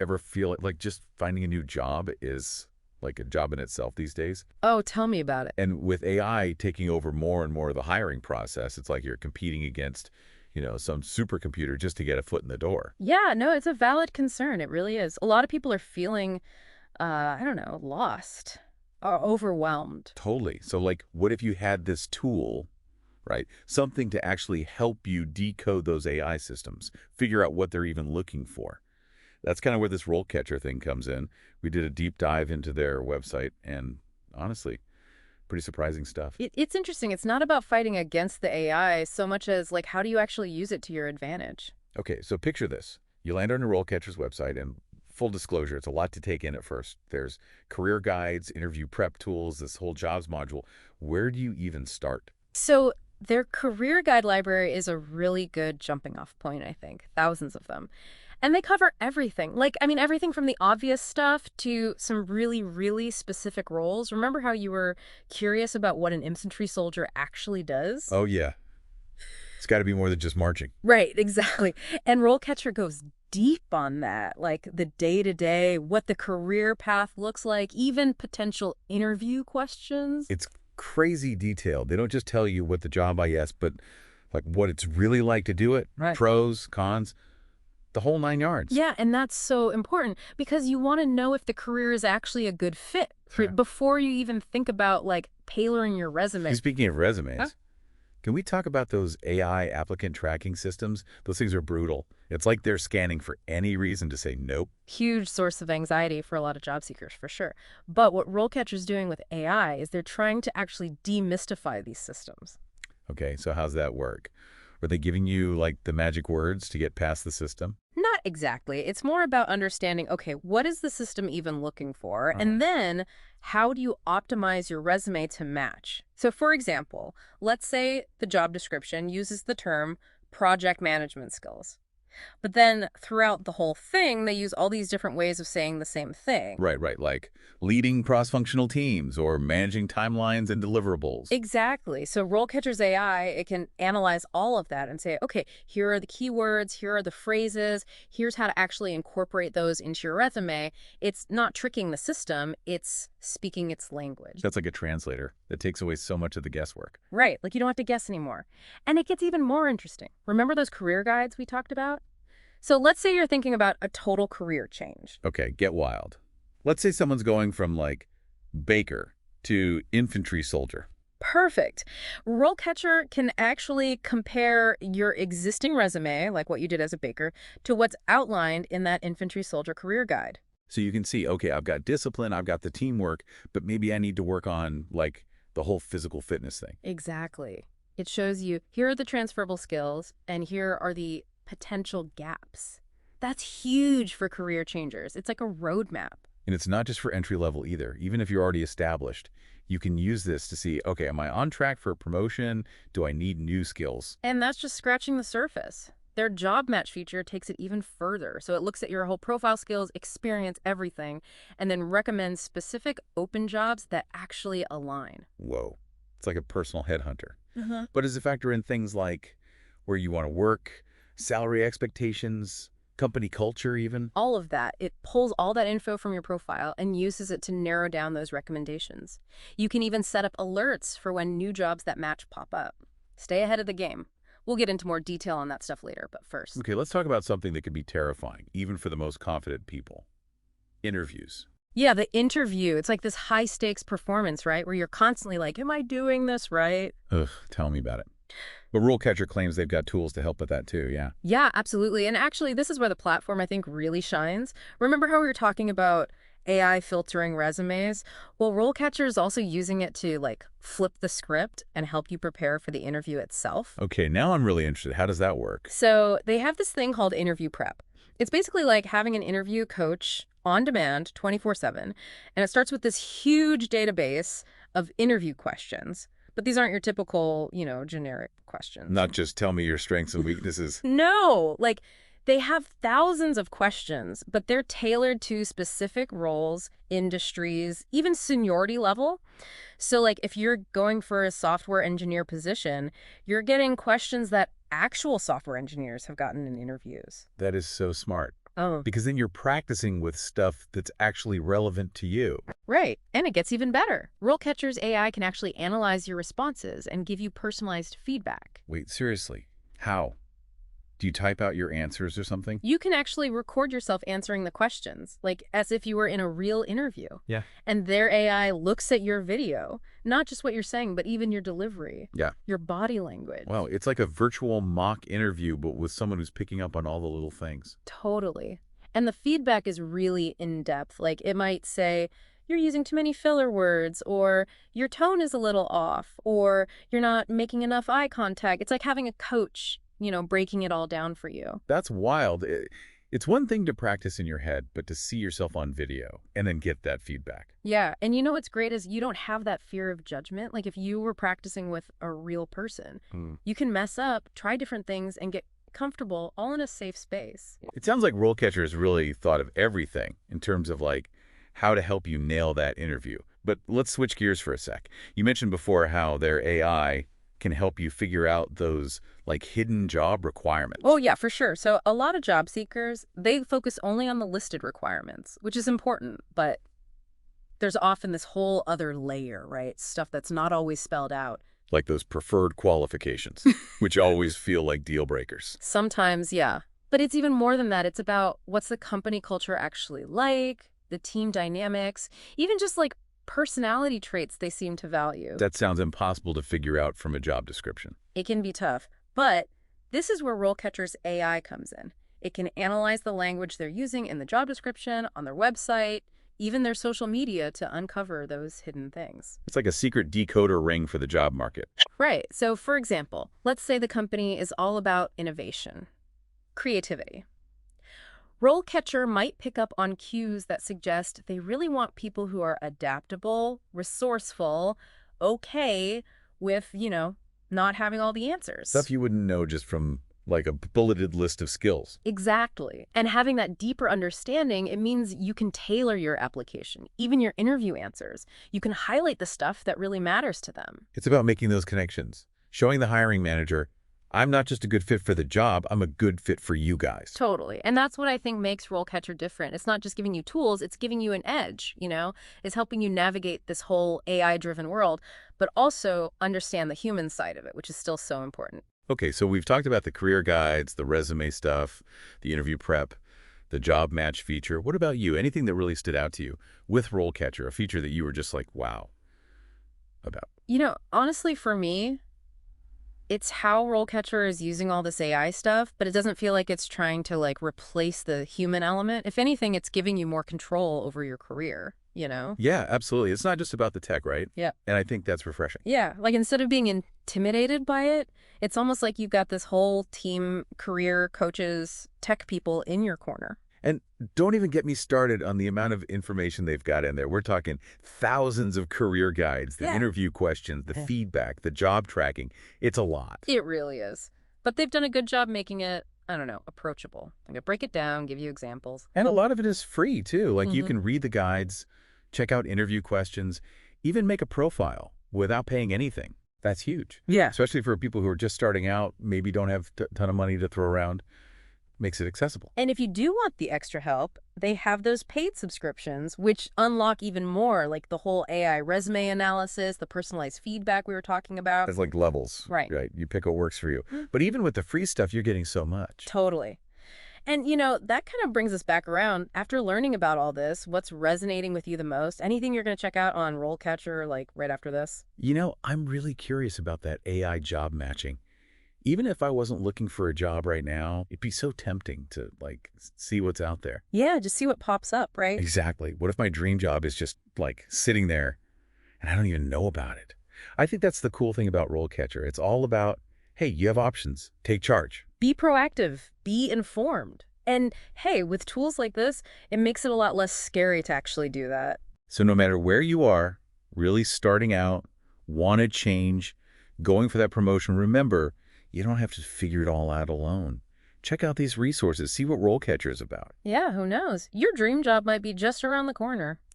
Ever feel like just finding a new job is like a job in itself these days? Oh, tell me about it. And with AI taking over more and more of the hiring process, it's like you're competing against, some supercomputer just to get a foot in the door. Yeah, no, it's a valid concern. It really is. A lot of people are feeling, I don't know, lost or overwhelmed. Totally. So like, what if you had this tool, right? Something to actually help you decode those AI systems, figure out what they're even looking for. That's kind of where this RoleCatcher thing comes in. We did a deep dive into their website and honestly, pretty surprising stuff. It's interesting. It's not about fighting against the AI so much as like, how do you actually use it to your advantage? Okay, so picture this. You land on a RoleCatcher's website, and full disclosure, it's a lot to take in at first. There's career guides, interview prep tools, this whole jobs module. Where do you even start? So their career guide library is a really good jumping off point, I think. Thousands of them. And they cover everything. Like, I mean, everything from the obvious stuff to some really, really specific roles. Remember how you were curious about what an infantry soldier actually does? Oh, yeah. It's got to be more than just marching. Right, exactly. And RoleCatcher goes deep on that, like the day-to-day, what the career path looks like, even potential interview questions. It's crazy detailed. They don't just tell you what the job I asked, but like what it's really like to do it, Right. pros, cons, the whole 9 yards. Yeah, and that's so important because you want to know if the career is actually a good fit Yeah. before you even think about like tailoring your resume. Speaking of resumes, Huh? can we talk about those AI applicant tracking systems? Those things are brutal. It's like they're scanning for any reason to say nope. Huge source of anxiety for a lot of job seekers, for sure. But what RoleCatcher's doing with AI is they're trying to actually demystify these systems. Okay, so how's that work? Are they giving you like the magic words to get past the system? Not exactly. It's more about understanding, okay, what is the system even looking for? Uh-huh. And then how do you optimize your resume to match? So for example, let's say the job description uses the term project management skills. But then throughout the whole thing, they use all these different ways of saying the same thing. Right, right. Like leading cross-functional teams or managing timelines and deliverables. Exactly. So RoleCatcher's AI, it can analyze all of that and say, okay, here are the keywords, here are the phrases, here's how to actually incorporate those into your resume. It's not tricking the system, it's speaking its language. That's like a translator that takes away so much of the guesswork. Right, like you don't have to guess anymore. And it gets even more interesting. Remember those career guides we talked about? So let's say you're thinking about a total career change. Okay, get wild. Let's say someone's going from like baker to infantry soldier. Perfect. RoleCatcher can actually compare your existing resume, like what you did as a baker, to what's outlined in that infantry soldier career guide. So you can see, okay, I've got discipline, I've got the teamwork, but maybe I need to work on like the whole physical fitness thing. Exactly. It shows you here are the transferable skills, and here are the potential gaps. That's huge for career changers. It's like a roadmap. And it's not just for entry level either. Even if you're already established, you can use this to see, okay, am I on track for a promotion? Do I need new skills? And that's just scratching the surface. Their job match feature takes it even further. So it looks at your whole profile skills, experience, everything, and then recommends specific open jobs that actually align. Whoa, it's like a personal headhunter. Uh-huh. But does it factor in things like where you want to work, salary expectations, company culture even? All of that. It pulls all that info from your profile and uses it to narrow down those recommendations. You can even set up alerts for when new jobs that match pop up. Stay ahead of the game. We'll get into more detail on that stuff later, but first. Okay, let's talk about something that can be terrifying, even for the most confident people. Interviews. Yeah, the interview. It's like this high-stakes performance, right? Where you're constantly like, am I doing this right? Ugh, tell me about it. But RoleCatcher claims they've got tools to help with that too, yeah. Yeah, absolutely. And actually, this is where the platform, I think, really shines. Remember how we were talking about AI filtering resumes? Well, RoleCatcher is also using it to, like, flip the script and help you prepare for the interview itself. Okay, now I'm really interested. How does that work? So they have this thing called interview prep. It's basically like having an interview coach on demand 24/7. And it starts with this huge database of interview questions. But these aren't your typical, generic questions. Not just tell me your strengths and weaknesses. No, like they have thousands of questions, but they're tailored to specific roles, industries, even seniority level. So like if you're going for a software engineer position, you're getting questions that actual software engineers have gotten in interviews. That is so smart. Oh, because then you're practicing with stuff that's actually relevant to you. right. And it gets even better. RoleCatcher's AI can actually analyze your responses and give you personalized feedback. Wait, seriously, how? Do you type out your answers or something? You can actually record yourself answering the questions, like as if you were in a real interview. Yeah. And their AI looks at your video, not just what you're saying, but even your delivery, Yeah. your body language. Wow, it's like a virtual mock interview, but with someone who's picking up on all the little things. Totally. And the feedback is really in-depth. Like it might say, you're using too many filler words, or your tone is a little off, or you're not making enough eye contact. It's like having a coach, breaking it all down for you. That's wild. It's one thing to practice in your head, but to see yourself on video and then get that feedback. Yeah, and what's great is you don't have that fear of judgment. Like if you were practicing with a real person, you can mess up, try different things, and get comfortable all in a safe space. It sounds like RoleCatcher has really thought of everything in terms of like how to help you nail that interview. But let's switch gears for a sec. You mentioned before how their AI can help you figure out those like hidden job requirements. Oh, yeah, for sure. So a lot of job seekers, they focus only on the listed requirements, which is important, but there's often this whole other layer, right? Stuff that's not always spelled out. Like those preferred qualifications, which always feel like deal breakers. Sometimes, yeah. But it's even more than that. It's about what's the company culture actually like, the team dynamics, even just like personality traits they seem to value. That sounds impossible to figure out from a job description. It can be tough, but this is where RoleCatcher's AI comes in. It can analyze the language they're using in the job description, on their website, even their social media to uncover those hidden things. It's like a secret decoder ring for the job market. Right. So, for example, let's say the company is all about innovation, creativity. RoleCatcher might pick up on cues that suggest they really want people who are adaptable, resourceful, okay with, not having all the answers. Stuff you wouldn't know just from like a bulleted list of skills. Exactly. And having that deeper understanding, it means you can tailor your application, even your interview answers. You can highlight the stuff that really matters to them. It's about making those connections, showing the hiring manager, I'm not just a good fit for the job, I'm a good fit for you guys. Totally. And that's what I think makes RoleCatcher different. It's not just giving you tools, it's giving you an edge, It's helping you navigate this whole AI-driven world, but also understand the human side of it, which is still so important. Okay, so we've talked about the career guides, the resume stuff, the interview prep, the job match feature. What about you? Anything that really stood out to you with RoleCatcher, a feature that you were just like, wow, about? Honestly, for me, it's how RoleCatcher is using all this AI stuff, but it doesn't feel like it's trying to replace the human element. If anything, it's giving you more control over your career, Yeah, absolutely. It's not just about the tech, right? Yeah. And I think that's refreshing. Yeah, like instead of being intimidated by it, it's almost like you've got this whole team, career coaches, tech people in your corner. And don't even get me started on the amount of information they've got in there. We're talking thousands of career guides, the interview questions, the feedback, the job tracking. It's a lot. It really is. But they've done a good job making it, I don't know, approachable. I'm going to break it down, give you examples. And a lot of it is free, too. Like you can read the guides, check out interview questions, even make a profile without paying anything. That's huge. Yeah. Especially for people who are just starting out, maybe don't have a ton of money to throw around. Makes it accessible. And if you do want the extra help, they have those paid subscriptions, which unlock even more, like the whole AI resume analysis, the personalized feedback we were talking about. It's like levels. Right. You pick what works for you. But even with the free stuff, you're getting so much. Totally. And, that kind of brings us back around. After learning about all this, what's resonating with you the most? Anything you're going to check out on RoleCatcher, right after this? I'm really curious about that AI job matching. Even if I wasn't looking for a job right now, it'd be so tempting to, see what's out there. Yeah, just see what pops up, right? Exactly. What if my dream job is just, sitting there and I don't even know about it? I think that's the cool thing about RoleCatcher. It's all about, hey, you have options. Take charge. Be proactive. Be informed. And, hey, with tools like this, it makes it a lot less scary to actually do that. So no matter where you are, really starting out, want to change, going for that promotion, remember, you don't have to figure it all out alone. Check out these resources. See what RoleCatcher is about. Yeah, who knows? Your dream job might be just around the corner.